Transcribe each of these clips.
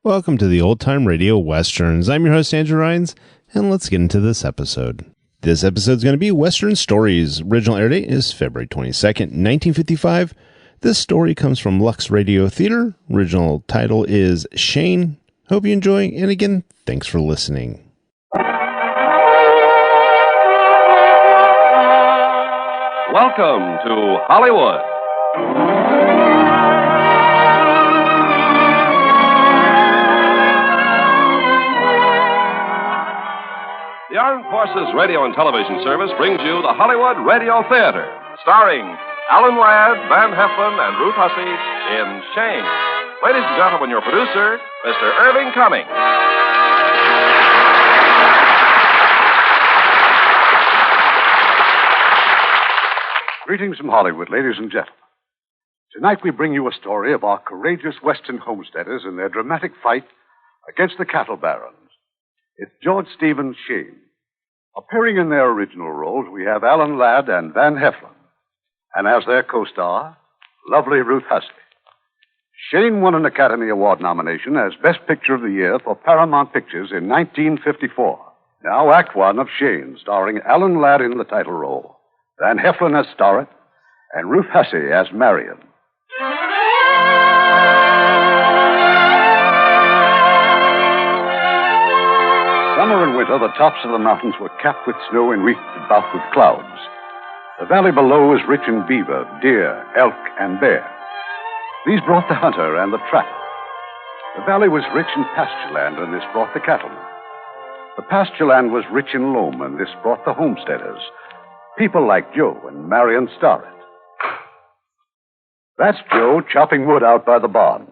Welcome to the Old Time Radio Westerns. I'm your host, Andrew Rhynes, and let's get into this episode. This episode is going to be Western Stories. Original air date is February 22nd, 1955. This story comes from Lux Radio Theater. Original title is Shane. Hope you enjoy, and again, thanks for listening. Welcome to Hollywood. The Armed Forces Radio and Television Service brings you the Hollywood Radio Theater, starring Alan Ladd, Van Heflin, and Ruth Hussey in Shane. Ladies and gentlemen, your producer, Mr. Irving Cummings. Greetings from Hollywood, ladies and gentlemen. Tonight we bring you a story of our courageous Western homesteaders in their dramatic fight against the cattle barons. It's George Stephen's Shane. Appearing in their original roles, we have Alan Ladd and Van Heflin. And as their co-star, lovely Ruth Hussey. Shane won an Academy Award nomination as Best Picture of the Year for Paramount Pictures in 1954. Now, Act One of Shane, starring Alan Ladd in the title role, Van Heflin as Starrett, and Ruth Hussey as Marion. Summer and winter, the tops of the mountains were capped with snow and wreathed about with clouds. The valley below is rich in beaver, deer, elk, and bear. These brought the hunter and the trapper. The valley was rich in pasture land, and this brought the cattlemen. The pasture land was rich in loam, and this brought the homesteaders, people like Joe and Marion Starrett. That's Joe chopping wood out by the barn.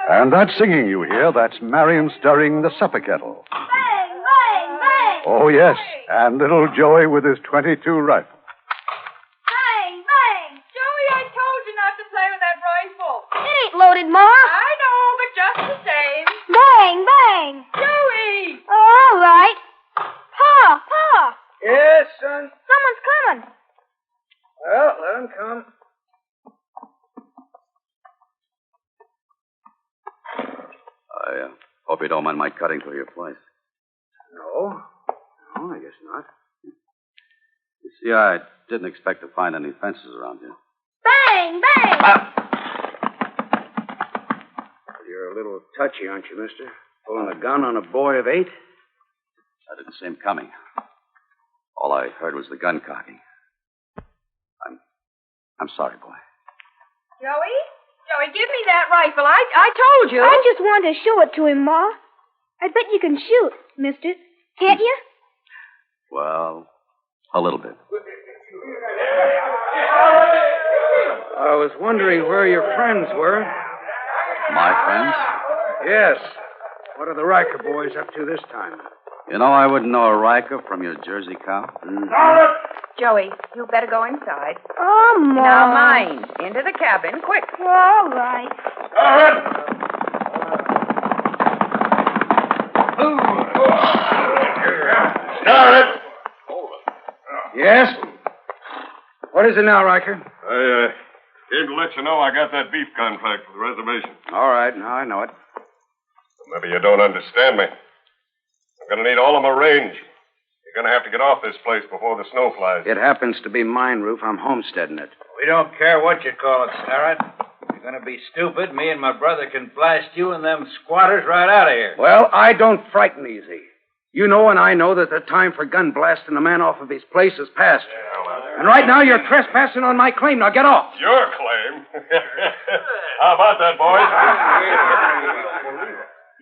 And that singing you hear, that's Marion stirring the supper kettle. Bang, bang, bang! Oh, yes, and little Joey with his .22 rifle. Bang, bang! Joey, I told you not to play with that rifle. It ain't loaded, Ma. I know, but just the same. Bang, bang. Joey! Oh, all right. Pa. Yes, son. Someone's coming. Well, let him come. I hope you don't mind my cutting through your place. No, I guess not. You see, I didn't expect to find any fences around here. Bang, bang. You're a little touchy, aren't you, mister? Pulling a gun on a boy of 8? I didn't see him coming. All I heard was the gun cocking. I'm sorry, boy. Joey, give me that rifle. I told you. I just wanted to show it to him, Ma. I bet you can shoot, mister. Can't you? Well, a little bit. I was wondering where your friends were. My friends? Yes. What are the Riker boys up to this time? You know, I wouldn't know a Riker from your Jersey cow. Joey, you better go inside. Oh, Ma. Now, mind. Into the cabin, quick. All right. Starrett! Yes? What is it now, Riker? I came to let you know I got that beef contract for the reservation. All right, now I know it. Maybe you don't understand me. I'm going to need all of my range. You're going to have to get off this place before the snow flies. It happens to be mine, Roof. I'm homesteading it. We don't care what you call it, Starrett. If you're going to be stupid, me and my brother can blast you and them squatters right out of here. Well, I don't frighten easy. You know and I know that the time for gun blasting a man off of his place is past. And right now you're trespassing on my claim. Now get off. Your claim? How about that, boys?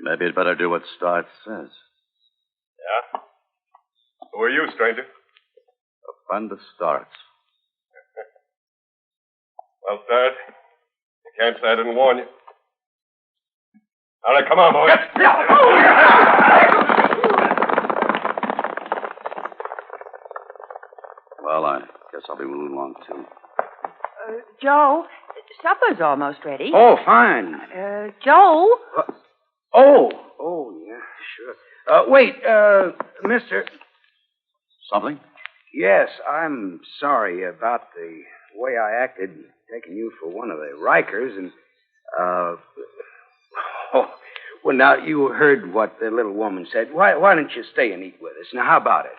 Maybe you'd better do what Starrett says. Yeah? Who are you, stranger? A friend of Starrett's. Well, Starrett, you can't say I didn't warn you. All right, come on, boys. Well, I guess I'll be moving along, too. Joe, supper's almost ready. Oh, fine. Joe? Oh, yeah, sure. Wait, mister. Something? Yes, I'm sorry about the way I acted. taken you for one of the Rikers, and, well, now, you heard what the little woman said. Why don't you stay and eat with us? Now, how about it?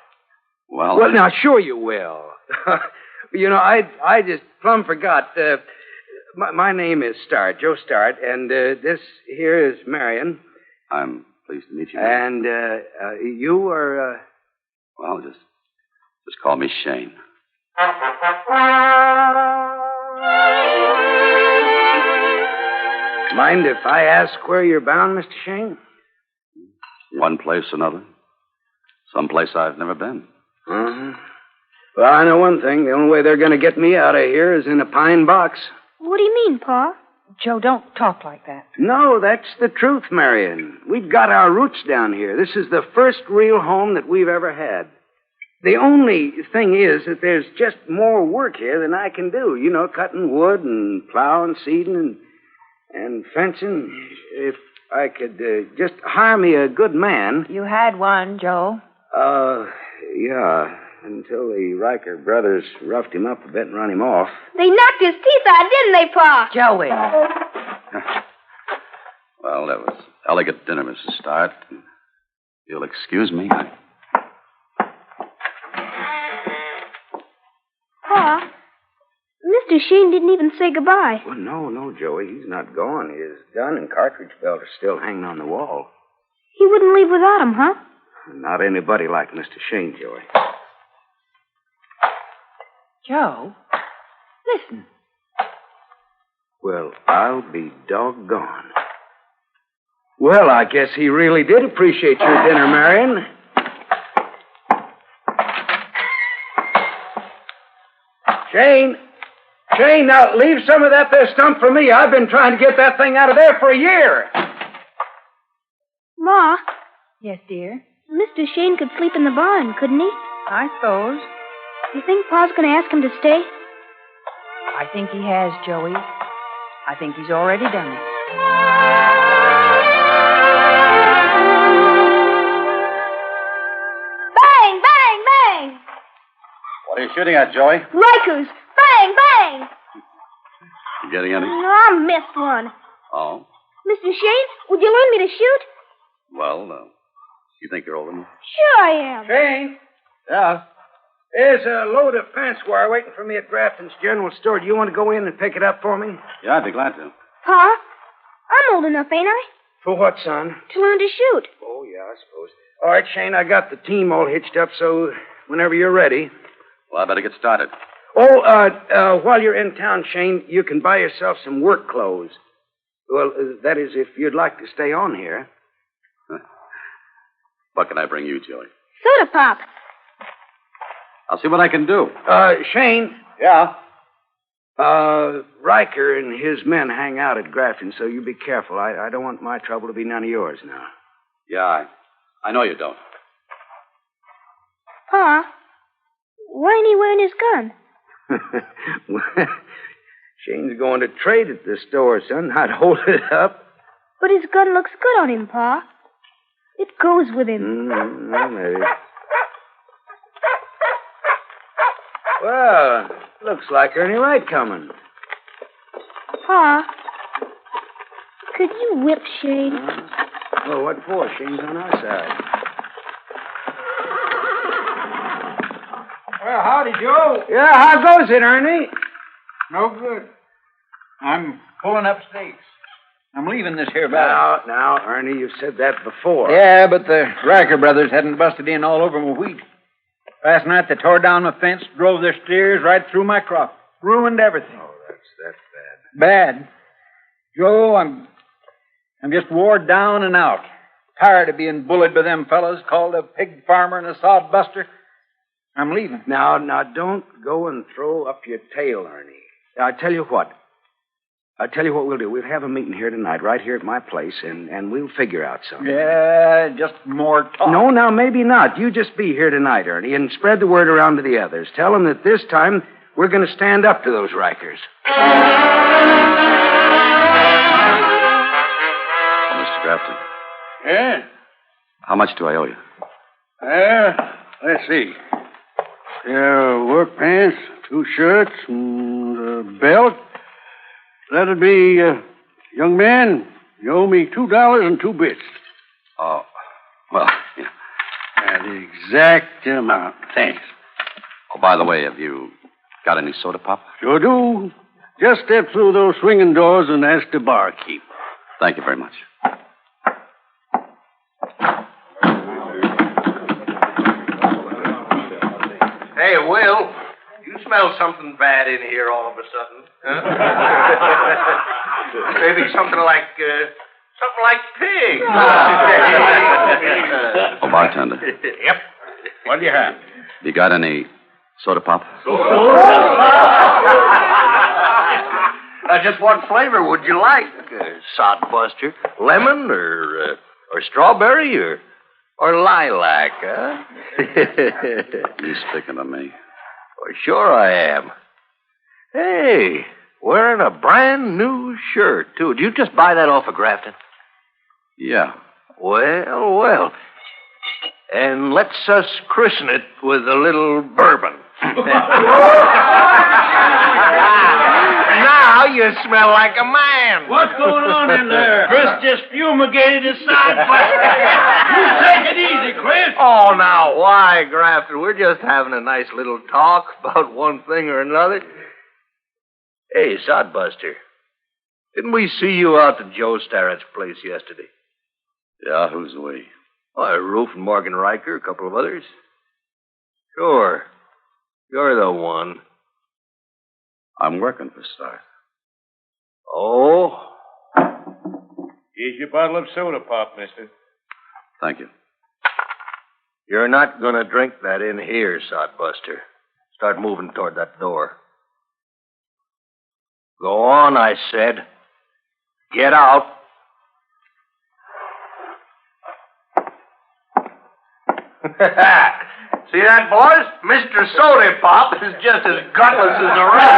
Well, Now, sure you will. I just plumb forgot. My name is Starr, Joe Starr, and this here is Marion. I'm pleased to meet you. And you are... Well, just call me Shane. Mind if I ask where you're bound, Mr. Shane? One place, another. Someplace I've never been. Uh-huh. Well, I know one thing. The only way they're going to get me out of here is in a pine box. What do you mean, Pa? Joe, don't talk like that. No, that's the truth, Marion. We've got our roots down here. This is the first real home that we've ever had. The only thing is that there's just more work here than I can do. You know, cutting wood and plowing, seeding, and fencing. If I could just hire me a good man. You had one, Joe. Yeah. Until the Riker brothers roughed him up a bit and run him off. They knocked his teeth out, didn't they, Pa? Joey. Well, that was elegant dinner, Mrs. Starr. You'll excuse me. Pa, Mr. Shane didn't even say goodbye. Well, no, Joey. He's not gone. His gun and cartridge belt are still hanging on the wall. He wouldn't leave without him, huh? Not anybody like Mr. Shane, Joey. Joe, listen. Well, I'll be doggone. Well, I guess he really did appreciate your dinner, Marion. Shane, now leave some of that there stump for me. I've been trying to get that thing out of there for a year. Ma, Yes, dear. Mr. Shane could sleep in the barn, couldn't he? I suppose. You think Pa's going to ask him to stay? I think he has, Joey. I think he's already done it. Bang, bang, bang! What are you shooting at, Joey? Rikers! Bang, bang! You getting any? No, I missed one. Oh? Mr. Shane, would you learn me to shoot? Well, you think you're old enough? Sure I am. Shane, Yeah. there's a load of fence wire waiting for me at Grafton's General Store. Do you want to go in and pick it up for me? Yeah, I'd be glad to. Pa, I'm old enough, ain't I? For what, son? To learn to shoot. Oh, yeah, I suppose. All right, Shane, I got the team all hitched up, so whenever you're ready. Well, I better get started. Oh, while you're in town, Shane, you can buy yourself some work clothes. Well, that is, if you'd like to stay on here. What can I bring you, Joey? Soda pop. I'll see what I can do. Shane. Yeah? Riker and his men hang out at Grafton, so you be careful. I don't want my trouble to be none of yours now. Yeah, I know you don't. Pa, why ain't he wearing his gun? Well, Shane's going to trade at the store, son. I'd hold it up. But his gun looks good on him, Pa. It goes with him. Well, maybe. Well, looks like Ernie Wright coming. Pa, could you whip Shane? Well, what for? Shane's on our side. Well, howdy, Joe. Yeah, how goes it, Ernie? No good. I'm pulling up stakes. I'm leaving this here valley. Now, Ernie, you've said that before. Yeah, but the Riker brothers hadn't busted in all over my wheat. Last night they tore down my fence, drove their steers right through my crop. Ruined everything. Oh, that's bad. Bad. Joe, I'm just wore down and out. Tired of being bullied by them fellas, called a pig farmer and a sod buster. I'm leaving. Now, don't go and throw up your tail, Ernie. I tell you what we'll do. We'll have a meeting here tonight, right here at my place, and we'll figure out something. Yeah, just more talk. No, now, maybe not. You just be here tonight, Ernie, and spread the word around to the others. Tell them that this time we're going to stand up to those Rikers. Oh, Mr. Grafton, Yeah? how much do I owe you? Let's see. Work pants, 2 shirts, and a belt. That'll be, young man, you owe me $2 and 2 bits. Oh, well, yeah. The exact amount. Thanks. Oh, by the way, have you got any soda pop? Sure do. Just step through those swinging doors and ask the barkeep. Thank you very much. Hey, Will, you smell something bad in here all of a sudden, huh? Maybe something like pig. Oh, bartender. Yep. What do you have? You got any soda pop? Just what flavor would you like, Sodbuster? Lemon or strawberry or lilac, huh? You speaking to me? Well, sure I am. Hey, wearing a brand new shirt, too. Did you just buy that off of Grafton? Yeah. Well. And let's us christen it with a little bourbon. Now you smell like a man. What's going on in there? Chris just fumigated his side. You take it easy, Chris. Oh, now, why, Grafton? We're just having a nice little talk about one thing or another. Hey, Sodbuster, didn't we see you out to Joe Starrett's place yesterday? Yeah, who's we? Oh, Roof and Morgan Riker, a couple of others. Sure. You're the one. I'm working for Starrett. Oh? Here's your bottle of soda pop, mister. Thank you. You're not going to drink that in here, Sodbuster. Start moving toward that door. Go on, I said. Get out. See that, boys? Mr. Soda Pop is just as gutless as the rest.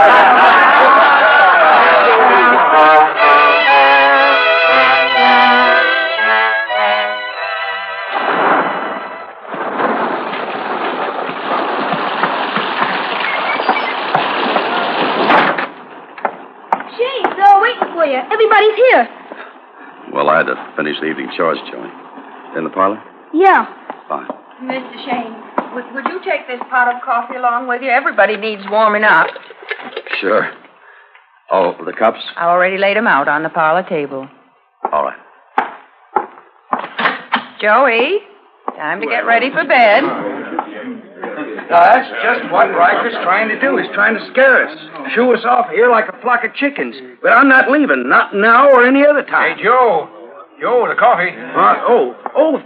Shane, they're all waiting for you. Everybody's here. Well, I had to finish the evening chores, Joey. In the parlor? Yeah. Fine. Mr. Shane, would you take this pot of coffee along with you? Everybody needs warming up. Sure. Oh, the cups? I already laid them out on the parlor table. All right. Joey, time to get ready for bed. That's just what Riker's trying to do. He's trying to scare us. Shoo us off here like a flock of chickens. But I'm not leaving. Not now or any other time. Hey, Joe. Joe, the coffee.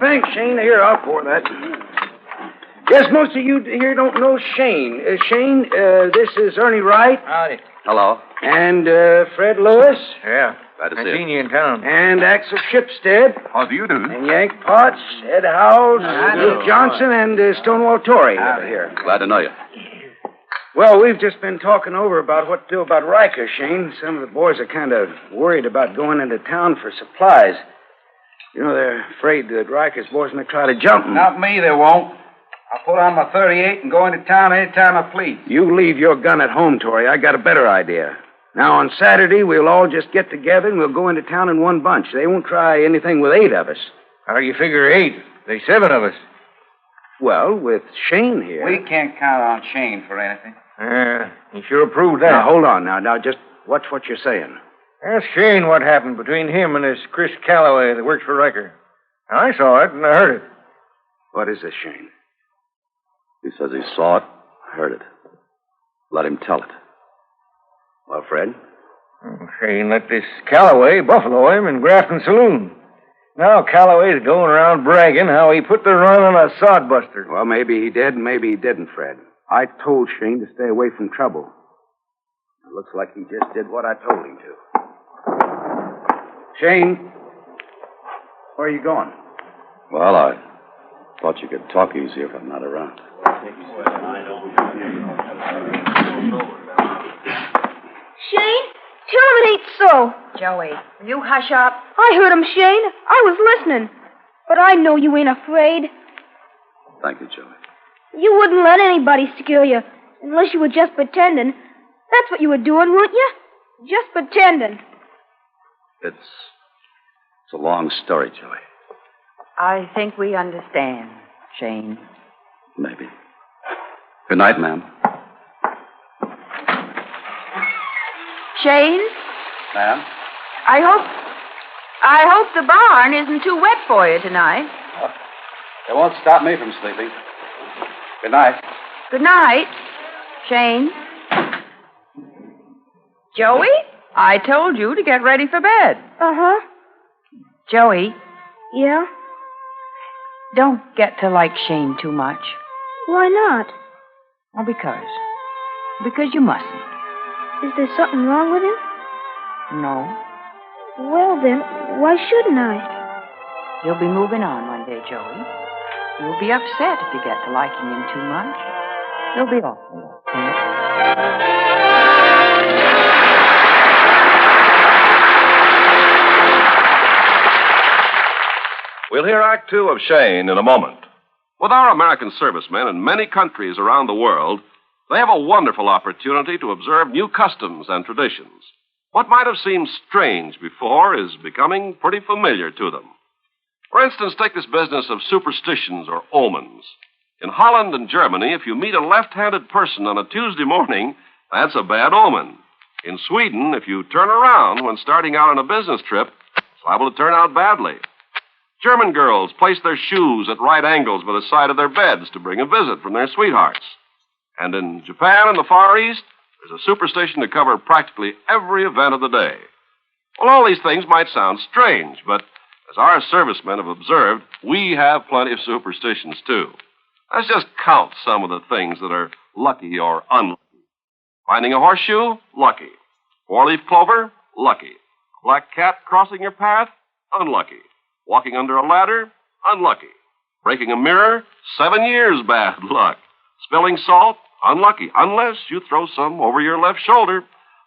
Thanks, Shane. Here, I'll pour that. Yes, most of you here don't know Shane. Shane, this is Ernie Wright. Howdy. Hello. And Fred Lewis. Yeah. Glad to see I've seen you. you in town. And Axel Shipstead. How do you do? And Yank Potts, Ed Howells, Luke Johnson, and Stonewall Torrey over here. Glad to know you. Well, we've just been talking over about what to do about Riker, Shane. Some of the boys are kind of worried about going into town for supplies. You know, they're afraid that Riker's boys may try to jump them. Not me, they won't. I'll put on my 38 and go into town any time I please. You leave your gun at home, Torrey. I got a better idea. Now, on Saturday, we'll all just get together and we'll go into town in one bunch. They won't try anything with 8 of us. How do you figure 8? There's 7 of us. Well, with Shane here. We can't count on Shane for anything. You sure proved that. Now, hold on. Now, just watch what you're saying. Ask Shane what happened between him and this Chris Calloway that works for Riker. I saw it and I heard it. What is this, Shane? He says he saw it, heard it. Let him tell it. Well, Fred? Shane let this Calloway buffalo him in Grafton Saloon. Now Calloway's going around bragging how he put the run on a sodbuster. Well, maybe he did, maybe he didn't, Fred. I told Shane to stay away from trouble. It looks like he just did what I told him to. Shane, where are you going? Well, I thought you could talk easier if I'm not around. Shane, tell him it ain't so. Joey, will you hush up? I heard him, Shane. I was listening. But I know you ain't afraid. Thank you, Joey. You wouldn't let anybody scare you, unless you were just pretending. That's what you were doing, weren't you? Just pretending. It's a long story, Joey. I think we understand, Shane. Maybe. Good night, ma'am. Shane, Ma'am? I hope the barn isn't too wet for you tonight. It won't stop me from sleeping. Good night. Good night, Shane. Joey, I told you to get ready for bed. Uh-huh. Joey, Yeah? don't get to like Shane too much. Why not? Well, because you mustn't. Is there something wrong with him? No. Well, then, why shouldn't I? You'll be moving on one day, Joey. You'll be upset if you get to liking him too much. You'll be awful upset. We'll hear Act Two of Shane in a moment. With our American servicemen in many countries around the world, they have a wonderful opportunity to observe new customs and traditions. What might have seemed strange before is becoming pretty familiar to them. For instance, take this business of superstitions or omens. In Holland and Germany, if you meet a left-handed person on a Tuesday morning, that's a bad omen. In Sweden, if you turn around when starting out on a business trip, it's liable to turn out badly. German girls place their shoes at right angles by the side of their beds to bring a visit from their sweethearts. And in Japan and the Far East, there's a superstition to cover practically every event of the day. Well, all these things might sound strange, but as our servicemen have observed, we have plenty of superstitions, too. Let's just count some of the things that are lucky or unlucky. Finding a horseshoe? Lucky. Four-leaf clover? Lucky. Black cat crossing your path? Unlucky. Walking under a ladder? Unlucky. Breaking a mirror? 7 years bad luck. Spilling salt? Unlucky, unless you throw some over your left shoulder.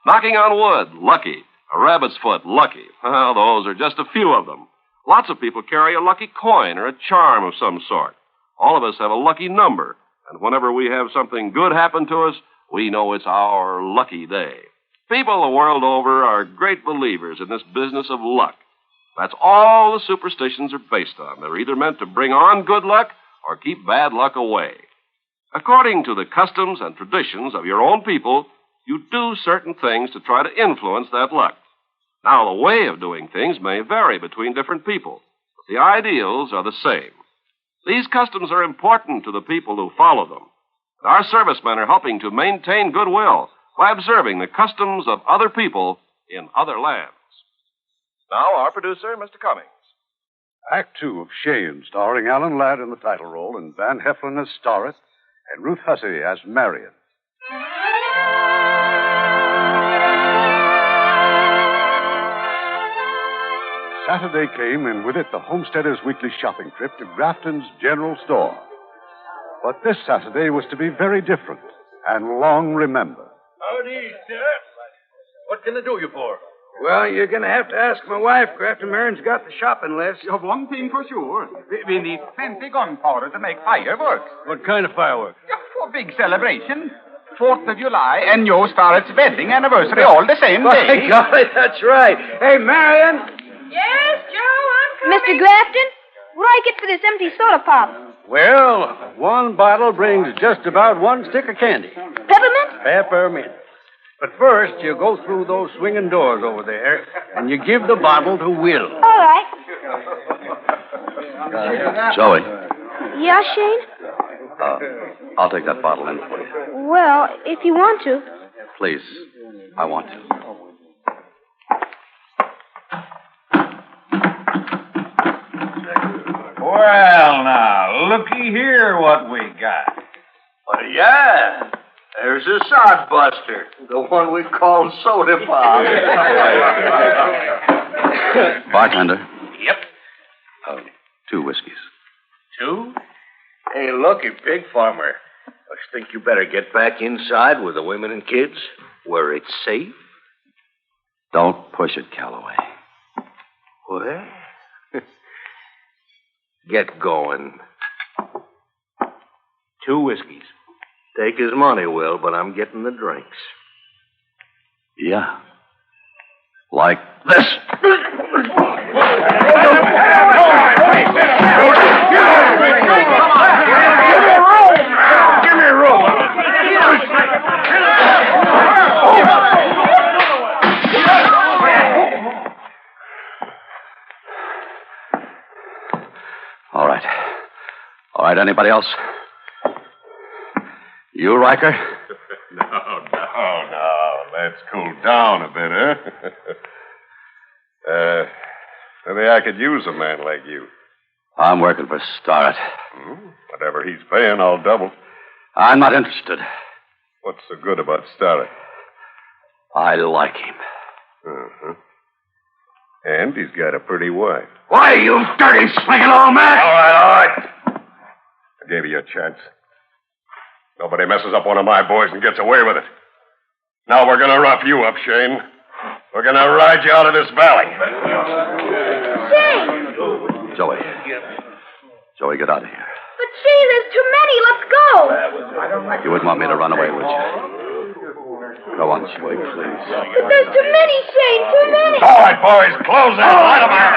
Knocking on wood? Lucky. A rabbit's foot? Lucky. Well, those are just a few of them. Lots of people carry a lucky coin or a charm of some sort. All of us have a lucky number, and whenever we have something good happen to us, we know it's our lucky day. People the world over are great believers in this business of luck. That's all the superstitions are based on. They're either meant to bring on good luck or keep bad luck away. According to the customs and traditions of your own people, you do certain things to try to influence that luck. Now, the way of doing things may vary between different people, but the ideals are the same. These customs are important to the people who follow them. And our servicemen are helping to maintain goodwill by observing the customs of other people in other lands. Now, our producer, Mr. Cummings. Act Two of Shane, starring Alan Ladd in the title role and Van Heflin as Starrett and Ruth Hussey as Marion. Saturday came, and with it the homesteaders' weekly shopping trip to Grafton's General Store. But this Saturday was to be very different and long remembered. Howdy, sir. What can I do you for? Well, you're going to have to ask my wife. Grafton Marion's got the shopping list. You have one thing for sure. We need plenty gunpowder to make fireworks. What kind of fireworks? For big celebration. 4th of July and your Starrett's wedding anniversary all the same day. By golly, that's right. Hey, Marion. Yes, Joe, I'm coming. Mr. Grafton, what do I get for this empty soda pop? Well, one bottle brings just about one stick of candy. Peppermint? Peppermint. But first, you go through those swinging doors over there, and you give the bottle to Will. All right. Joey, Yeah, Shane? I'll take that bottle in for you. Well, if you want to. Please, I want to. Well, now, looky here what we got. Well, yeah. There's a sodbuster, the one we call soda pop. Bartender. Yep. 2 whiskeys. 2? Hey, looky, pig farmer. I think you better get back inside with the women and kids, where it's safe. Don't push it, Calloway. What? Get going. 2 whiskeys. Take his money, Will, but I'm getting the drinks. Yeah. Like this. Give me room. All right. All right, anybody else? You, Riker? No. Let's cool down a bit, huh? Maybe I could use a man like you. I'm working for Starrett. Whatever he's paying, I'll double. I'm not interested. What's so good about Starrett? I like him. Uh-huh. And he's got a pretty wife. Why, you dirty, slinking old man! All right. I gave you a chance. Nobody messes up one of my boys and gets away with it. Now we're going to rough you up, Shane. We're going to ride you out of this valley. Shane! Joey, get out of here. But Shane, there's too many. Let's go. You wouldn't want me to run away, would you? Go on, Joey, please. But there's too many, Shane. Too many. All right, boys, close in. Light 'em out.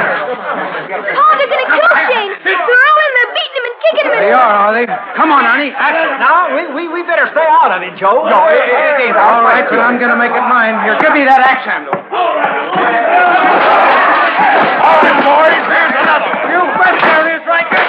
Oh, they're going to kill Shane. They're all in there beating him and kicking him. They are they? Come on, Arnie. Now, we better stay out of it, Joe. No, it ain't all right, but I'm going to make it mine. Here, give me that axe handle. All right, boys, here's another one. You bet there is, Riker.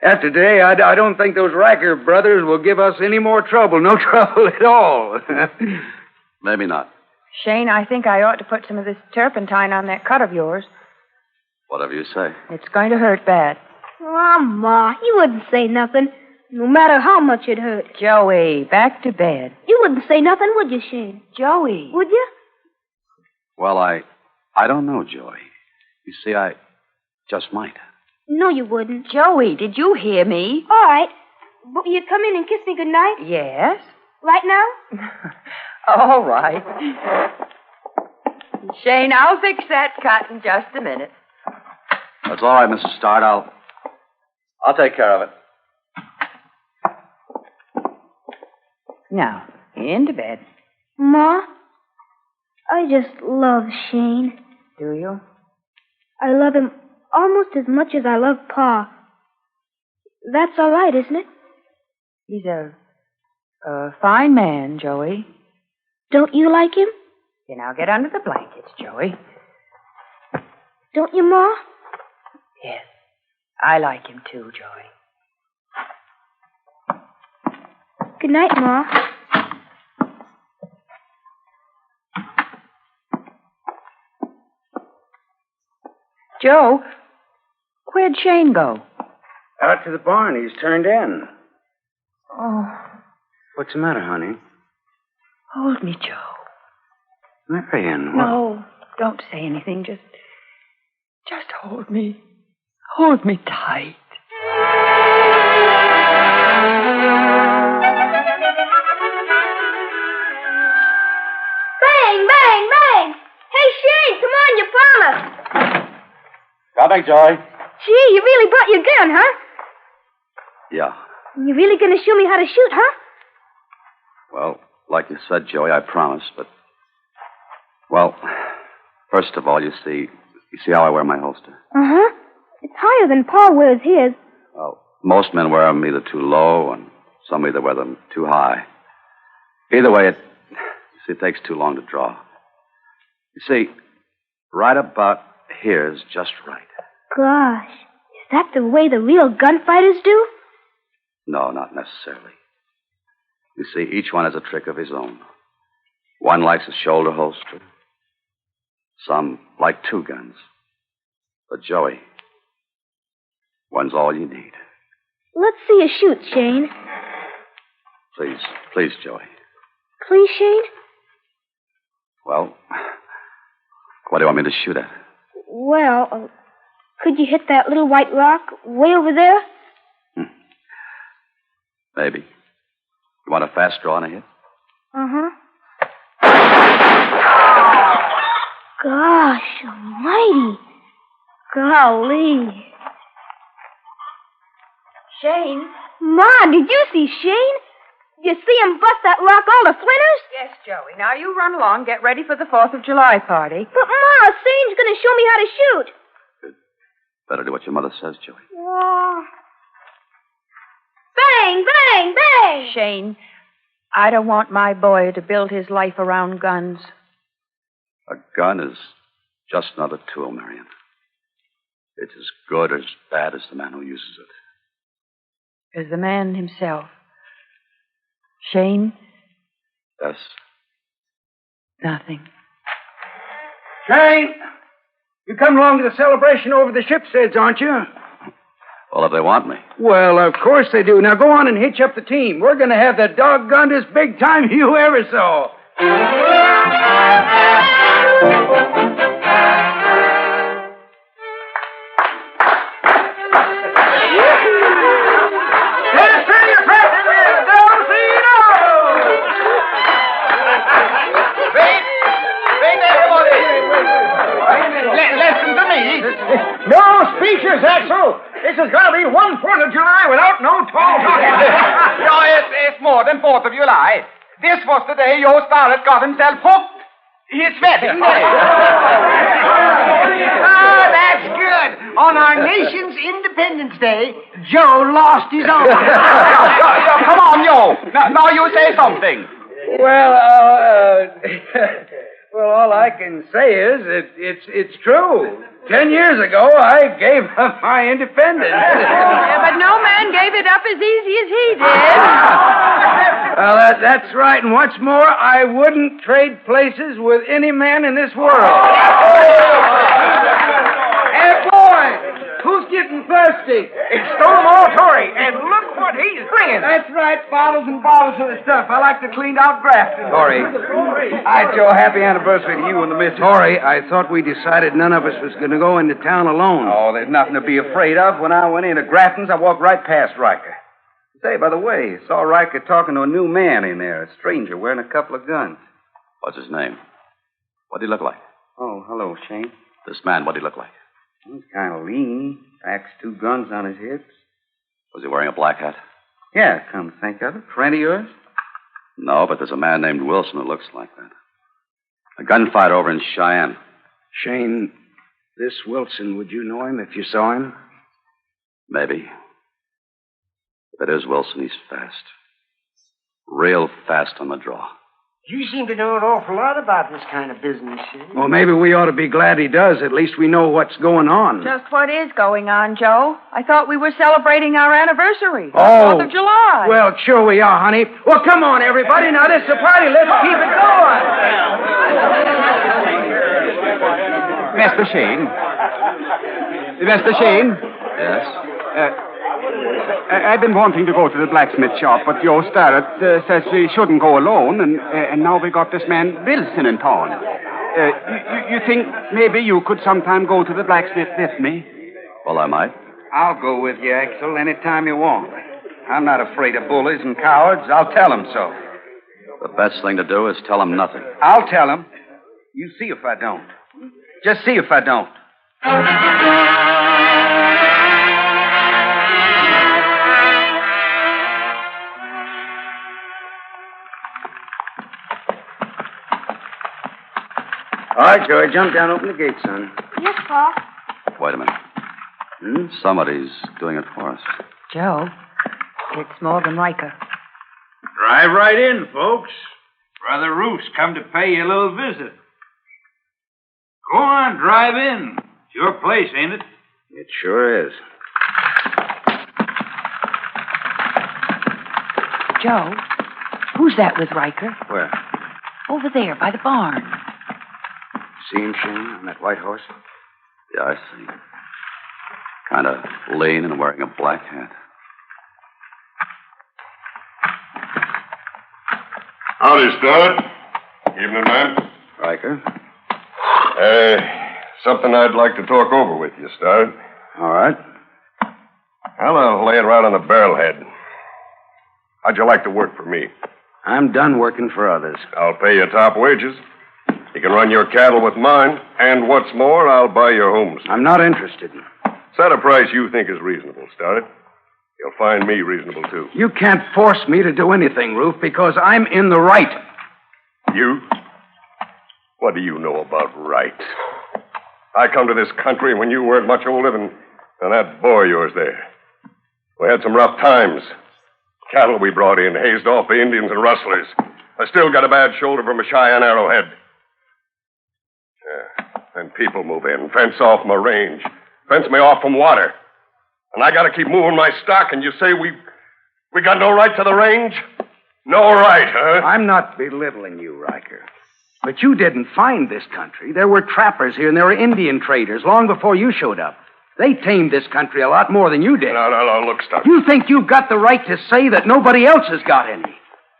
After today, I don't think those Riker brothers will give us any more trouble. No trouble at all. Maybe not. Shane, I think I ought to put some of this turpentine on that cut of yours. Whatever you say. It's going to hurt bad. Oh, Ma, you wouldn't say nothing, no matter how much it hurt. Joey, back to bed. You wouldn't say nothing, would you, Shane? Joey. Would you? Well, I don't know, Joey. You see, I just might. No, you wouldn't. Joey, did you hear me? All right. But will you come in and kiss me goodnight? Yes. Right now? All right. Shane, I'll fix that cut in just a minute. That's all right, Mrs. Starr. I'll take care of it. Now, into bed. Ma, I just love Shane. Do you? I love him almost as much as I love Pa. That's all right, isn't it? He's a fine man, Joey. Don't you like him? You now get under the blankets, Joey. Don't you, Ma? Yes. I like him too, Joey. Good night, Ma. Joe, where'd Shane go? Out to the barn. He's turned in. Oh, What's the matter, honey? hold me, Joe. Marion, what? No, don't say anything. Just hold me. Hold me tight. Bang, bang, bang! Hey, Shane, come on, you promised. Coming, Joey. Gee, you really brought your gun, huh? Yeah. You really gonna show me how to shoot, huh? Well, like you said, Joey, I promised, but... Well, first of all, you see how I wear my holster? Uh-huh. It's higher than Pa wears his. Well, most men wear them either too low, and some either wear them too high. Either way, it takes too long to draw. You see, right about here is just right. Gosh, is that the way the real gunfighters do? No, not necessarily. You see, each one has a trick of his own. One likes a shoulder holster. Some like two guns. But, Joey, one's all you need. Let's see you shoot, Shane. Please, Joey. Please, Shane? Well, what do you want me to shoot at? Well, could you hit that little white rock way over there? Maybe. You want a fast draw on a hit? Uh-huh. Gosh almighty. Golly. Shane? Ma, did you see Shane? You see him bust that rock all to splinters? Yes, Joey. Now you run along, get ready for the 4th of July party. But, Ma, Shane's going to show me how to shoot. Better do what your mother says, Joey. Bang, bang, bang! Shane, I don't want my boy to build his life around guns. A gun is just another tool, Marion. It's as good or as bad as the man who uses it. As the man himself. Shane? Yes? Nothing. Shane, you come along to the celebration over the ship's heads, aren't you? Well, if they want me. Well, of course they do. Now go on and hitch up the team. We're going to have the doggonedest big time you ever saw. Listen to me. No speeches, Axel. This is going to be one 4th of July without no tall talking. No, it's more than 4th of July. This was the day your Starlet got himself hooked. His wedding day. Oh, that's good. On our nation's Independence Day, Joe lost his own. Come on, Joe. Now you say something. Well, all I can say is it's true. 10 years ago, I gave up my independence. Yeah, but no man gave it up as easy as he did. Well, that's right. And what's more, I wouldn't trade places with any man in this world. Hey, boy! Who's getting thirsty? It's Stonewall Tory, and look what he's bringing. That's right, bottles and bottles of the stuff. I like the cleaned out draft. Tory, hi, Joe. Happy anniversary to you and the missus. Tory, I thought we decided none of us was going to go into town alone. Oh, there's nothing to be afraid of. When I went into Grafton's, I walked right past Riker. Say, by the way, saw Riker talking to a new man in there, a stranger wearing a couple of guns. What's his name? What'd he look like? Oh, hello, Shane. This man, what'd he look like? He's kind of lean. Packs 2 guns on his hips. Was he wearing a black hat? Yeah, come to think of it. Friend of yours? No, but there's a man named Wilson who looks like that. A gunfight over in Cheyenne. Shane, this Wilson, would you know him if you saw him? Maybe. If it is Wilson, he's fast. Real fast on the draw. You seem to know an awful lot about this kind of business, Shane. Well, maybe we ought to be glad he does. At least we know what's going on. Just what is going on, Joe? I thought we were celebrating our anniversary. Oh. 4th of July. Well, sure we are, honey. Well, come on, everybody. Now, this is a party. Let's keep it going. Mr. Shane. Mr. Shane. Yes? I've been wanting to go to the blacksmith shop, but Joe Starrett says we shouldn't go alone, and now we got this man Wilson in town. You think maybe you could sometime go to the blacksmith with me? Well, I might. I'll go with you, Axel, any time you want. I'm not afraid of bullies and cowards. I'll tell them so. The best thing to do is tell him nothing. I'll tell them. You see if I don't. Just see if I don't. All right, Joey, jump down, open the gate, son. Yes, Pa. Wait a minute. Somebody's doing it for us. Joe, it's Morgan Riker. Drive right in, folks. Brother Roof's come to pay you a little visit. Go on, drive in. It's your place, ain't it? It sure is. Joe, who's that with Riker? Where? Over there, by the barn. See him, Shane, on that white horse? Yeah, I see. Kind of lean and wearing a black hat. Howdy, Stud. Evening, man. Riker. Something I'd like to talk over with you, Stud. All right. I'll lay it right on the barrelhead. How'd you like to work for me? I'm done working for others. I'll pay you top wages. You can run your cattle with mine, and what's more, I'll buy your homes. I'm not interested. Set a price you think is reasonable, Starrett. You'll find me reasonable, too. You can't force me to do anything, Ruth, because I'm in the right. You? What do you know about right? I come to this country when you weren't much older than that boy of yours there. We had some rough times. Cattle we brought in, hazed off the Indians and rustlers. I still got a bad shoulder from a Cheyenne arrowhead. Yeah. Then people move in, fence off my range, fence me off from water. And I got to keep moving my stock, and you say we got no right to the range? No right, huh? I'm not belittling you, Riker. But you didn't find this country. There were trappers here, and there were Indian traders long before you showed up. They tamed this country a lot more than you did. No, look, Stark. You think you've got the right to say that nobody else has got any.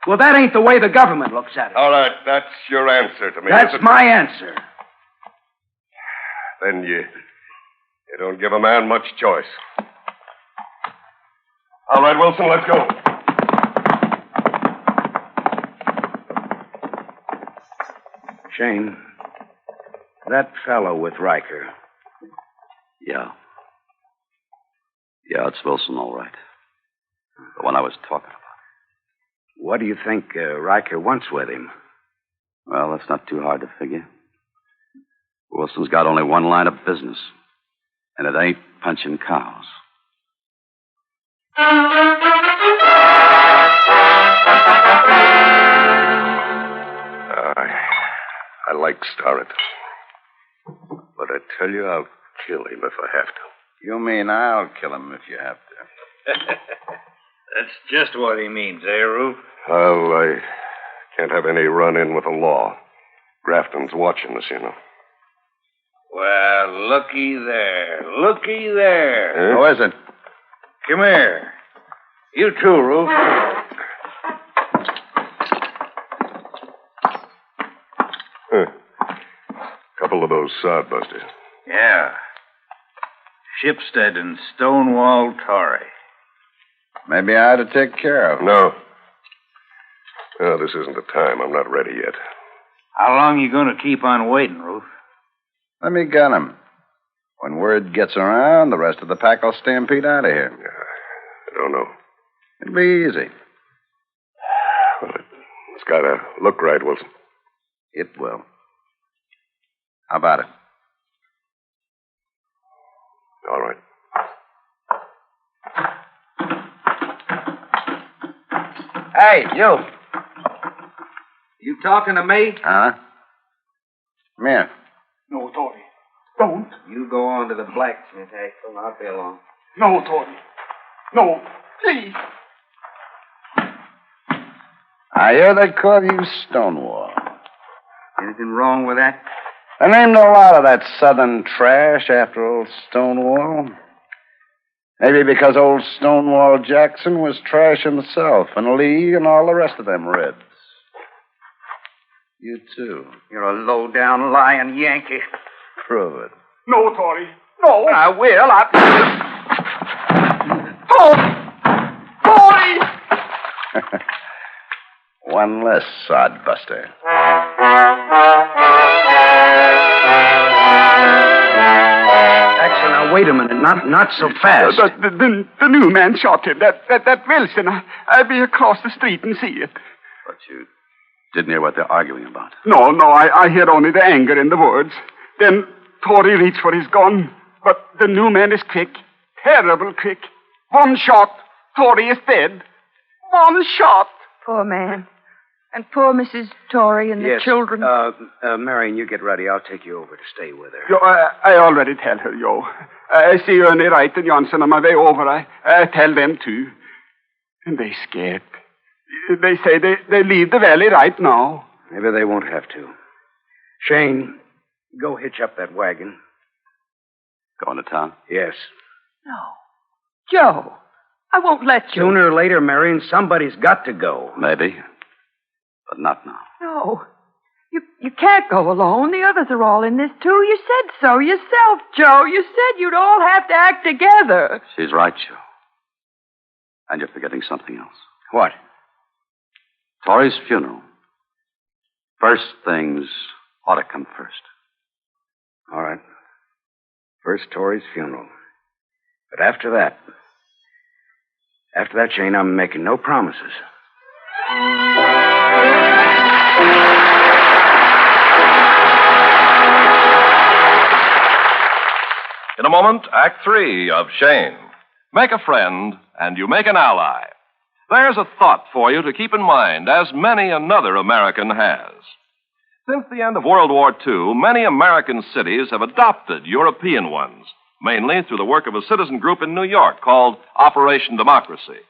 Well, that ain't the way the government looks at it. All right, that's your answer to me. That's my answer. Then you don't give a man much choice. All right, Wilson, let's go. Shane, that fellow with Riker. Yeah. Yeah, it's Wilson, all right. The one I was talking about. What do you think Riker wants with him? Well, that's not too hard to figure. Wilson's got only one line of business, and it ain't punching cows. I like Starrett. But I tell you, I'll kill him if I have to. You mean I'll kill him if you have to? That's just what he means, eh, Rube? Well, I can't have any run-in with the law. Grafton's watching us, you know. Well, looky there. Looky there. Who is it? Come here. You too, Rube. Couple of those sodbusters. Yeah. Shipstead and Stonewall Torrey. Maybe I ought to take care of him. No. No, this isn't the time. I'm not ready yet. How long you going to keep on waiting, Ruth? Let me get him. When word gets around, the rest of the pack will stampede out of here. I don't know. It'll be easy. Well, it's got to look right, Wilson. It will. How about it? All right. Hey, you. You talking to me? Huh? Come here. No, Tony. Don't. You go on to the blacksmith, Axel. I'll be along. No, Tony. No, please. I hear they call you Stonewall. Anything wrong with that? There named a lot of that southern trash after old Stonewall. Maybe because old Stonewall Jackson was trash himself, and Lee and all the rest of them Reds. You too. You're a low-down lying Yankee. Prove it. No, Tony. No. I will. Tony! One less, sodbuster. Axel, now wait a minute. Not so fast. The new man shot him. That Wilson. I'll be across the street and see it. But you didn't hear what they're arguing about. No, I hear only the anger in the words. Then Tory reached for his gun. But the new man is quick. Terrible quick. One shot. Tory is dead. One shot. Poor man. And poor Mrs. Torrey and the children. Marion, you get ready. I'll take you over to stay with her. Yo, I already tell her, yo. I see Ernie Wright and Johnson on my way over. I tell them, too. And they scared. They say they leave the valley right now. Maybe they won't have to. Shane, go hitch up that wagon. Going to town? Yes. No. Joe, I won't let you. Sooner or later, Marion, somebody's got to go. Maybe. But not now. No. You can't go alone. The others are all in this, too. You said so yourself, Joe. You said you'd all have to act together. She's right, Joe. And you're forgetting something else. What? Torrey's funeral. First things ought to come first. All right. First Tori's funeral. But after that, Shane, I'm making no promises. In a moment, Act 3 of Shane. Make a friend, and you make an ally. There's a thought for you to keep in mind, as many another American has. Since the end of World War II, many American cities have adopted European ones, mainly through the work of a citizen group in New York called Operation Democracy.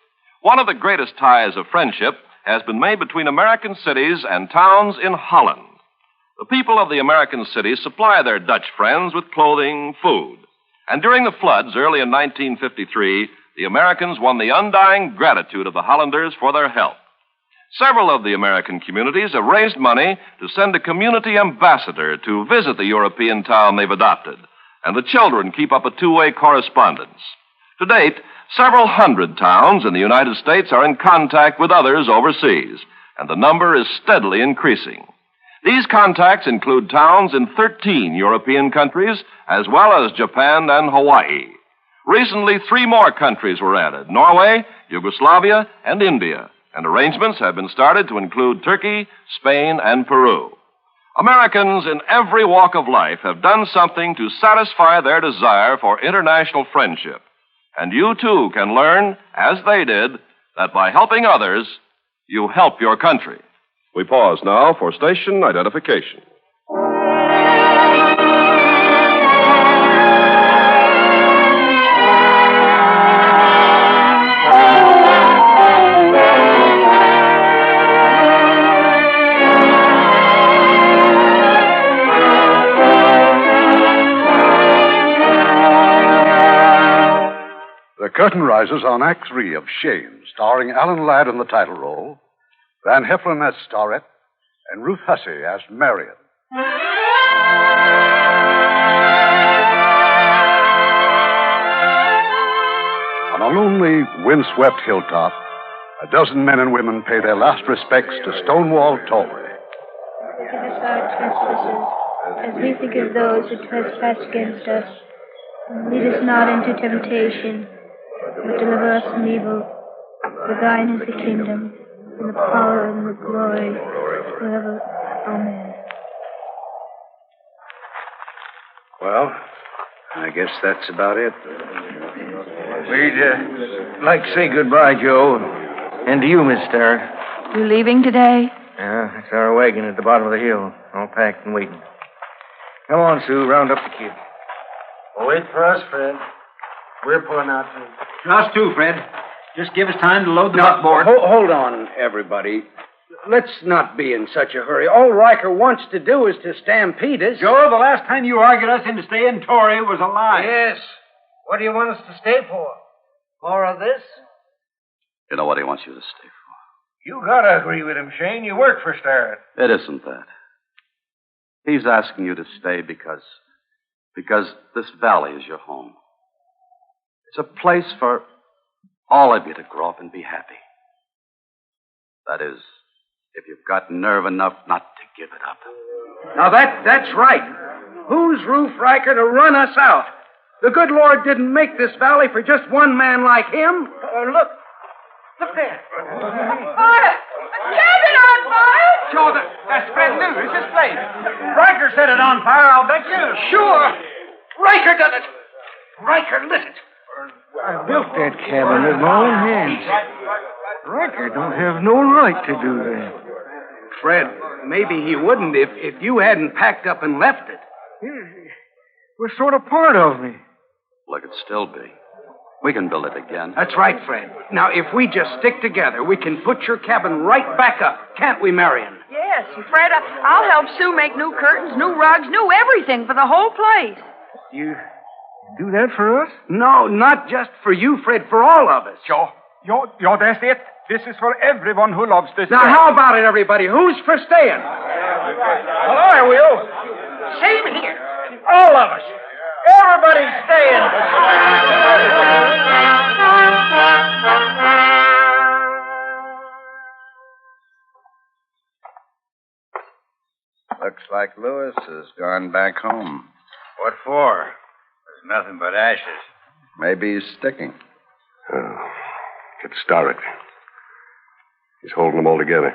One of the greatest ties of friendship has been made between American cities and towns in Holland. The people of the American cities supply their Dutch friends with clothing, food. And during the floods early in 1953, the Americans won the undying gratitude of the Hollanders for their help. Several of the American communities have raised money to send a community ambassador to visit the European town they've adopted, and the children keep up a two-way correspondence. To date, several hundred towns in the United States are in contact with others overseas, and the number is steadily increasing. These contacts include towns in 13 European countries, as well as Japan and Hawaii. Recently, 3 more countries were added: Norway, Yugoslavia, and India. And arrangements have been started to include Turkey, Spain, and Peru. Americans in every walk of life have done something to satisfy their desire for international friendship. And you, too, can learn, as they did, that by helping others, you help your country. We pause now for station identification. The curtain rises on Act 3 of Shane, starring Alan Ladd in the title role, Van Heflin as Starrett, and Ruth Hussey as Marion. On a lonely, windswept hilltop, a dozen men and women pay their last respects to Stonewall Tollway. Forgive us our trespasses, as we forgive those who trespass against us. And lead us not into temptation, but deliver us from evil. For thine is the kingdom, and the power, and the glory, forever. Amen. Well, I guess that's about it. We'd like to say goodbye, Joe. And to you, Miss Starrett. You leaving today? Yeah, it's our wagon at the bottom of the hill, all packed and waiting. Come on, Sue, round up the kids. Wait for us, Fred. We're pulling out, too. Us too, Fred. Just give us time to load the buckboard. Hold on, everybody. Let's not be in such a hurry. All Riker wants to do is to stampede us. Joe, the last time you argued us into staying Tory was a lie. Yes. What do you want us to stay for? More of this? You know what he wants you to stay for. You gotta agree with him, Shane. You work for Starrett. It isn't that. He's asking you to stay because this valley is your home. It's a place for all of you to grow up and be happy. That is, if you've got nerve enough not to give it up. Now, that's right. Who's Ruth Riker to run us out? The good Lord didn't make this valley for just one man like him. Look there. Fire! A cabin on fire! Joe, that's Fred New. It's his place. Riker set it on fire, I'll bet you. Sure. Riker done it. Riker lit it. I built that cabin with my own hands. Riker don't have no right to do that. Fred, maybe he wouldn't if you hadn't packed up and left it. It was sort of part of me. Well, it could still be. We can build it again. That's right, Fred. Now, if we just stick together, we can put your cabin right back up. Can't we, Marion? Yes, and Fred, I'll help Sue make new curtains, new rugs, new everything for the whole place. You do that for us? No, not just for you, Fred, for all of us. Joe, that's it. This is for everyone who loves this. Now, how about it, everybody? Who's for staying? Well, I will. Same here. All of us. Everybody's staying. Looks like Lewis has gone back home. What for? There's nothing but ashes. Maybe he's sticking. Oh, get Starrett. He's holding them all together.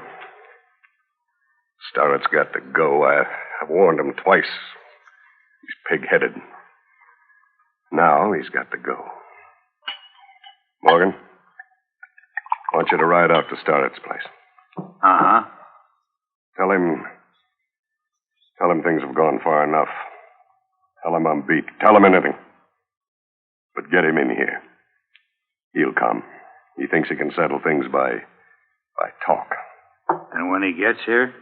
Starrett's got to go. I've warned him twice. He's pig-headed. Now he's got to go. Morgan, I want you to ride out to Starrett's place. Uh-huh. Tell him things have gone far enough. Tell him I'm beat. Tell him anything. But get him in here. He'll come. He thinks he can settle things by talk. And when he gets here?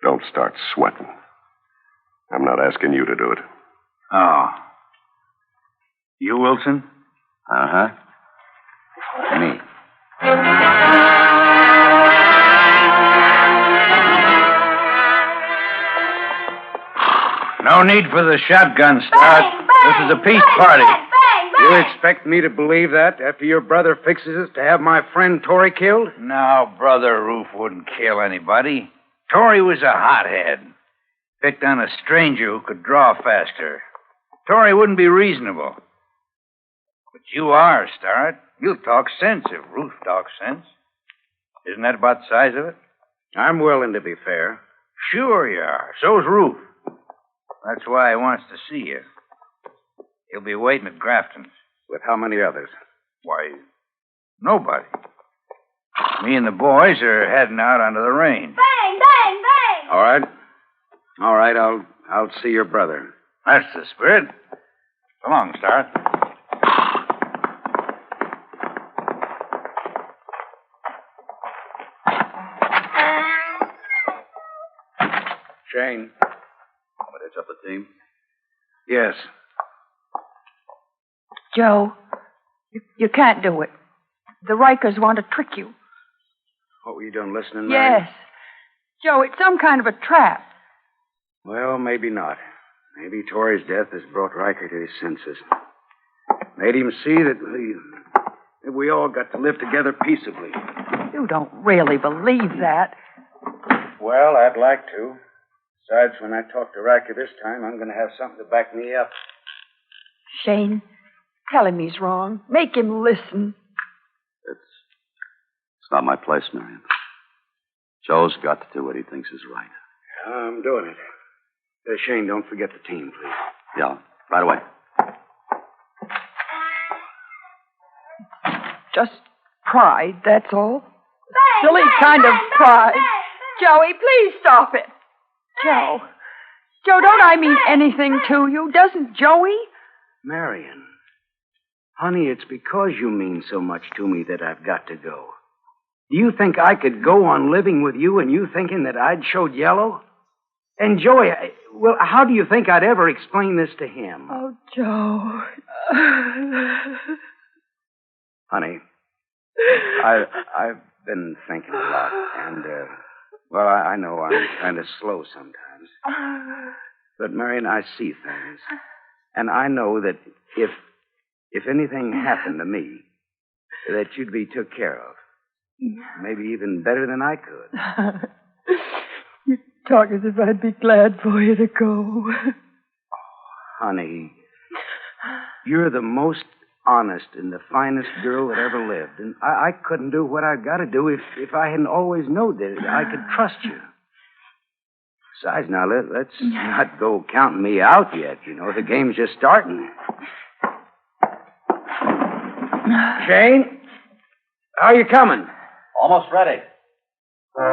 Don't start sweating. I'm not asking you to do it. Oh. You, Wilson? Uh-huh. Me. No need for the shotgun start. This is a peace party. You expect me to believe that after your brother fixes us to have my friend Torrey killed? No, Brother Roof wouldn't kill anybody. Torrey was a hothead. Picked on a stranger who could draw faster. Torrey wouldn't be reasonable. But you are, Starrett. You'll talk sense if Roof talks sense. Isn't that about the size of it? I'm willing to be fair. Sure you are. So's Roof. That's why he wants to see you. He'll be waiting at Grafton's. With how many others? Why, nobody. Me and the boys are heading out onto the range. Bang, bang, bang! All right, I'll see your brother. That's the spirit. So long, Starrett. Shane. But it's up the team? Yes. Joe, you can't do it. The Rikers want to trick you. What were you doing, listening, Mary? Yes. Joe, it's some kind of a trap. Well, maybe not. Maybe Torrey's death has brought Riker to his senses. Made him see that we all got to live together peaceably. You don't really believe that. Well, I'd like to. Besides, when I talk to Riker this time, I'm going to have something to back me up. Shane, tell him he's wrong. Make him listen. It's not my place, Marion. Joe's got to do what he thinks is right. I'm doing it. Shane, don't forget the team, please. Yeah, right away. Just pride, that's all. Bang, Silly bang, kind bang, of bang, pride. bang, Joey, please stop it. Joe, don't I mean anything to you? Doesn't Joey? Marion. Honey, it's because you mean so much to me that I've got to go. Do you think I could go on living with you and you thinking that I'd showed yellow? And Joey, well, how do you think I'd ever explain this to him? Oh, Joe. Honey, I've been thinking a lot, and, well, I know I'm kind of slow sometimes. But, Marion, I see things. And I know that if anything happened to me, that you'd be took care of. Maybe even better than I could. You talk as if I'd be glad for you to go. Honey, you're the most honest and the finest girl that ever lived. And I couldn't do what I've got to do if I hadn't always known that I could trust you. Besides, now, let's not go counting me out yet. You know, the game's just starting. Shane, how you coming? Almost ready. All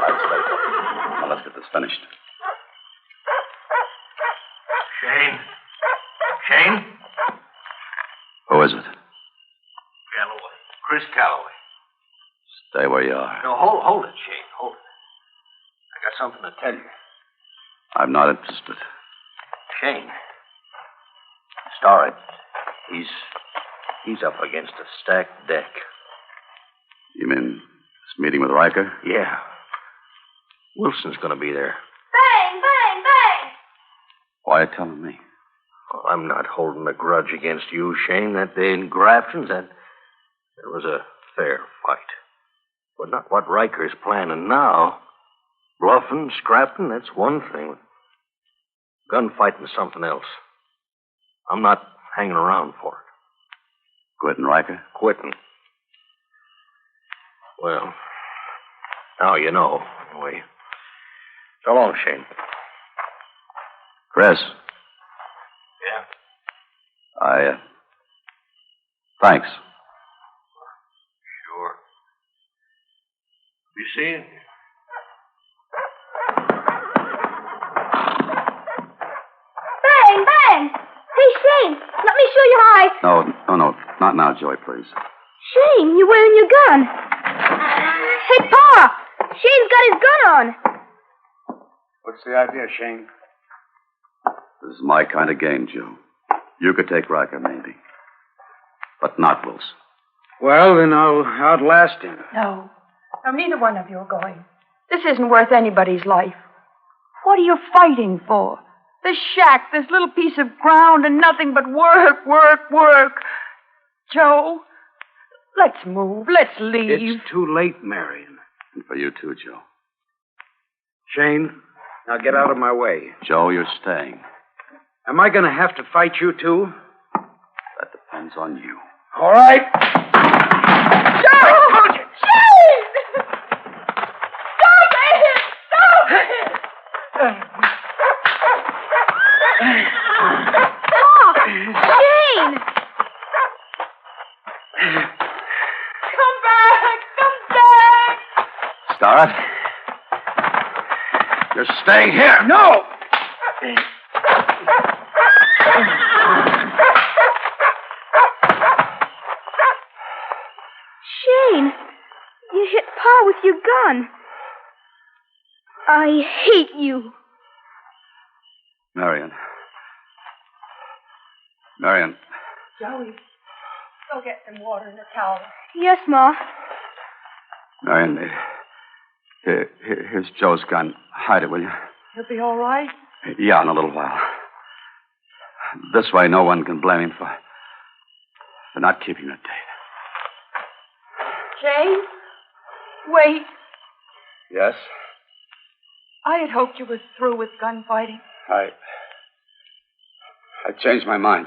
right, steady. Now let's get this finished. Shane? Who is it? Calloway. Chris Calloway. Stay where you are. No, hold it, Shane. Hold it. I got something to tell you. I'm not interested. Shane. Starrett. He's up against a stacked deck. You mean this meeting with Riker? Yeah. Wilson's going to be there. Bang, bang, bang! Why are you telling me? Well, I'm not holding a grudge against you, Shane. That day in Grafton's, that was a fair fight. But not what Riker's planning now. Bluffing, scrapping, that's one thing. Gunfighting's something else. I'm not hanging around for it. Quitting, Riker? Quitting. Well, now you know, anyway. So long, Shane. Chris. Yeah? Thanks. Sure. Be seeing you. Bang, bang! Hey, Shane, let me show you how No. Not now, Joey, please. Shane, you're wearing your gun. Hey, Pa! Shane's got his gun on. What's the idea, Shane? This is my kind of game, Joe. You could take Riker, maybe. But not Wilson. Well, then I'll outlast him. No. No, neither one of you are going. This isn't worth anybody's life. What are you fighting for? This shack, this little piece of ground, and nothing but work, work, work. Joe, let's move. Let's leave. It's too late, Marion. And for you too, Joe. Shane, now get out of my way. Joe, you're staying. Am I going to have to fight you, too? That depends on you. All right. Joe! Shane! Stop it! Stop it! Shane! Come back! Come back! Start. You're staying here. No! Shane, you hit Pa with your gun. I hate you. Marion. Joey, go get some water and a towel. Yes, Ma. Marion, here's Joe's gun. Hide it, will you? He'll be all right. Yeah, in a little while. This way, no one can blame him for not keeping the date. Shane, wait. Yes? I had hoped you were through with gunfighting. I changed my mind.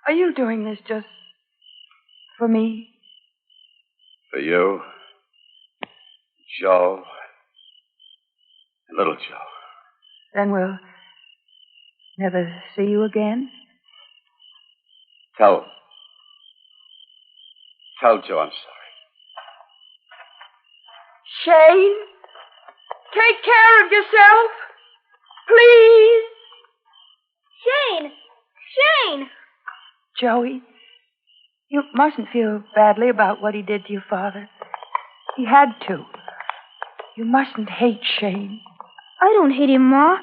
Are you doing this just for me? For you, Joe, and little Joe. Then we'll never see you again? Tell Joe I'm sorry. Shane, take care of yourself. Please. Shane! Shane! Joey, you mustn't feel badly about what he did to your father. He had to. You mustn't hate Shane. I don't hate him, Ma.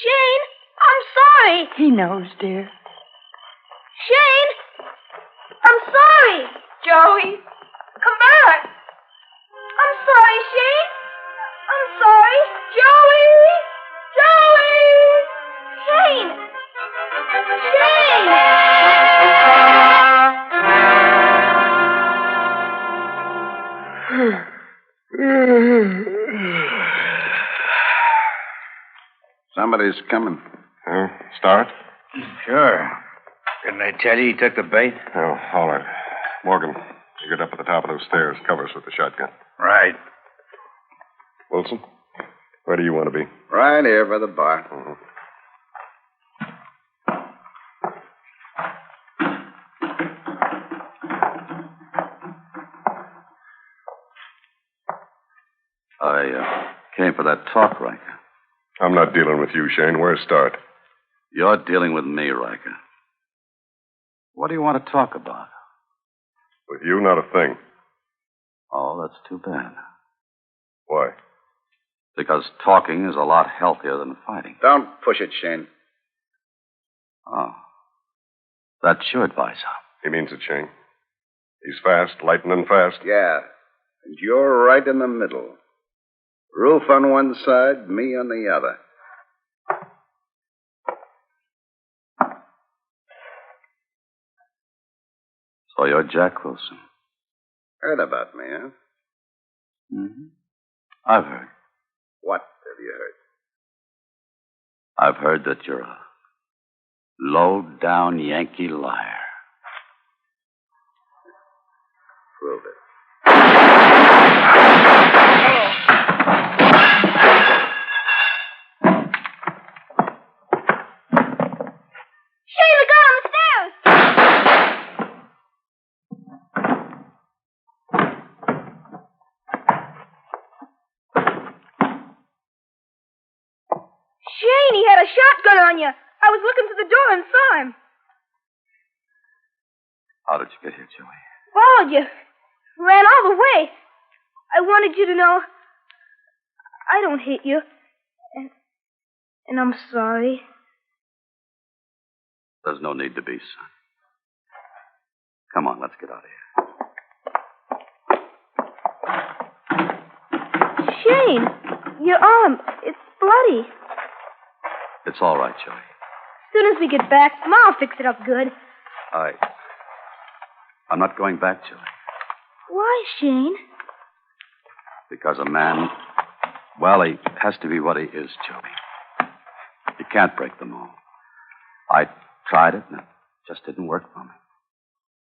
Shane, I'm sorry. He knows, dear. Shane, I'm sorry. Joey, come back. I'm sorry, Shane. I'm sorry. Joey! Joey! Shane! Shane! Somebody's coming. Start? Sure. Didn't I tell you he took the bait? Oh, all right. Morgan, you get up at the top of those stairs. Cover us with the shotgun. Right. Wilson, where do you want to be? Right here by the bar. Mm-hmm. I came for that talk, Riker. I'm not dealing with you, Shane. Where's Start? You're dealing with me, Riker. What do you want to talk about? With you, not a thing. Oh, that's too bad. Why? Because talking is a lot healthier than fighting. Don't push it, Shane. Oh. That's your advice, huh? He means it, Shane. He's fast, lightning fast. Yeah. And you're right in the middle. Roof on one side, me on the other. So you're Jack Wilson. Heard about me, huh? Mm-hmm. I've heard. What have you heard? I've heard that you're a low-down Yankee liar. Prove it. Shane, the girl on the stairs! Shane, he had a shotgun on you. I was looking through the door and saw him. How did you get here, Joey? Followed you. Ran all the way. I wanted you to know I don't hate you. And I'm sorry. There's no need to be, son. Come on, let's get out of here. Shane, your arm, it's bloody. It's all right, Joey. As soon as we get back, Ma'll fix it up good. I'm not going back, Joey. Why, Shane? Because a man, well, he has to be what he is, Joey. You can't break the mold. I tried it, and it just didn't work for me.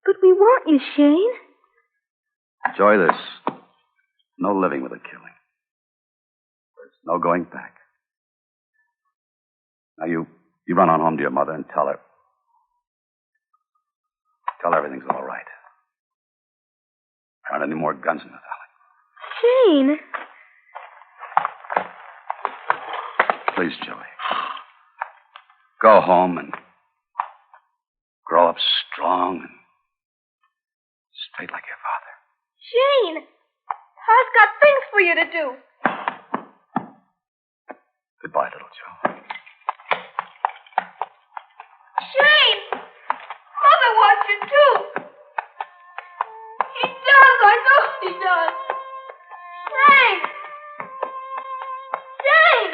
But we want you, Shane. Joey, there's no living with a killing. There's no going back. Now, you run on home to your mother and tell her. Tell her everything's all right. There aren't any more guns in the valley. Shane. Please, Joey. Go home and grow up strong and straight like your father. Shane, Pa's got things for you to do. Goodbye, little Joe. Shane! Mother wants you, too. He does. I know he does. Shane! Shane!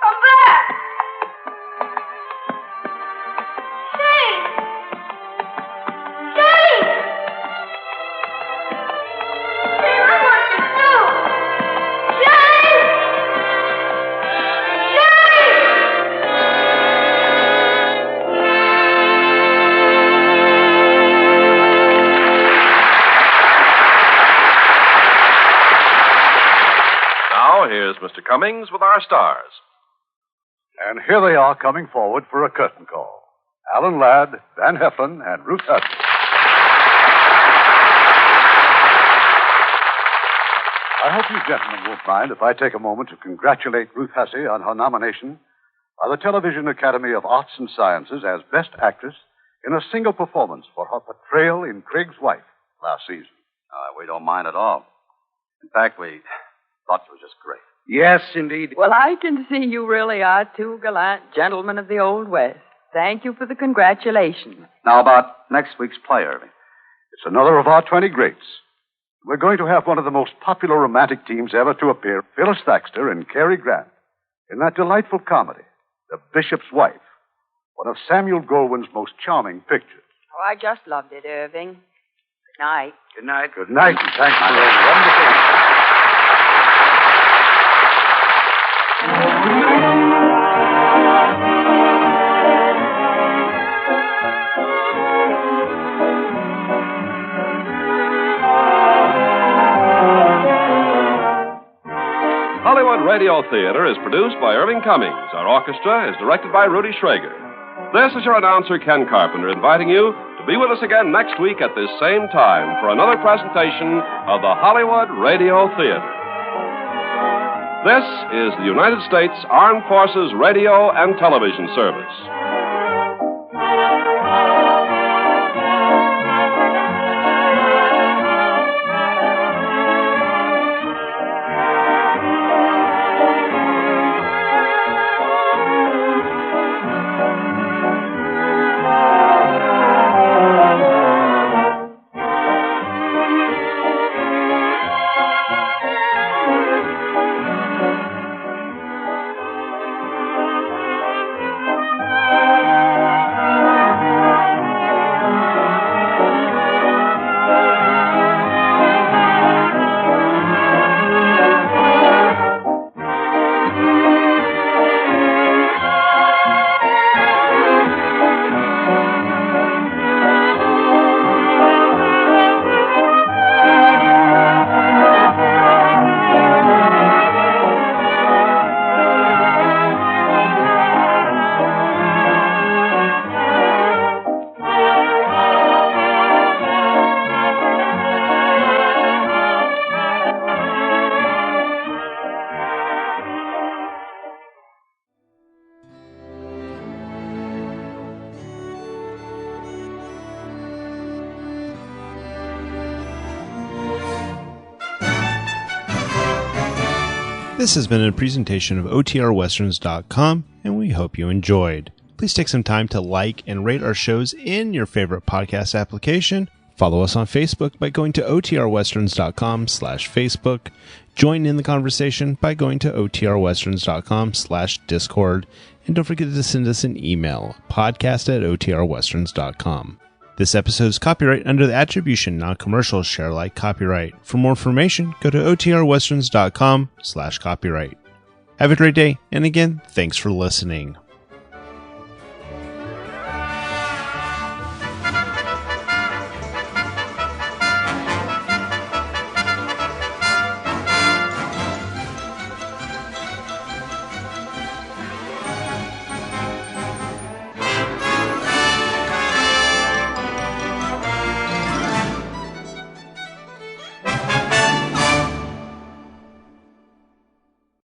Come back! Shane! Shane! Shane, I want you, too. Shane! Now, here's Mr. Cummings with our stars. And here they are coming forward for a curtain call. Alan Ladd, Van Heflin, and Ruth Hudson. I hope you gentlemen won't mind if I take a moment to congratulate Ruth Hussey on her nomination by the Television Academy of Arts and Sciences as Best Actress in a single performance for her portrayal in Craig's Wife last season. We don't mind at all. In fact, we thought she was just great. Yes, indeed. Well, I can see you really are two gallant gentlemen of the Old West. Thank you for the congratulations. Now, about next week's play, Irving. It's another of our 20 greats. We're going to have one of the most popular romantic teams ever to appear, Phyllis Thaxter and Cary Grant, in that delightful comedy, The Bishop's Wife, one of Samuel Goldwyn's most charming pictures. Oh, I just loved it, Irving. Good night. Good night. Good night, and thanks for a wonderful... Hollywood Radio Theater is produced by Irving Cummings. Our orchestra is directed by Rudy Schrager. This is your announcer, Ken Carpenter, inviting you to be with us again next week at this same time for another presentation of the Hollywood Radio Theater. This is the United States Armed Forces Radio and Television Service. This has been a presentation of OTRWesterns.com, and we hope you enjoyed. Please take some time to like and rate our shows in your favorite podcast application. Follow us on Facebook by going to OTRWesterns.com/Facebook. Join in the conversation by going to OTRWesterns.com/Discord. And don't forget to send us an email, podcast@OTRWesterns.com. This episode is copyright under the Attribution Non-Commercial Share Alike copyright. For more information, go to OTRWesterns.com/copyright. Have a great day, and again, thanks for listening.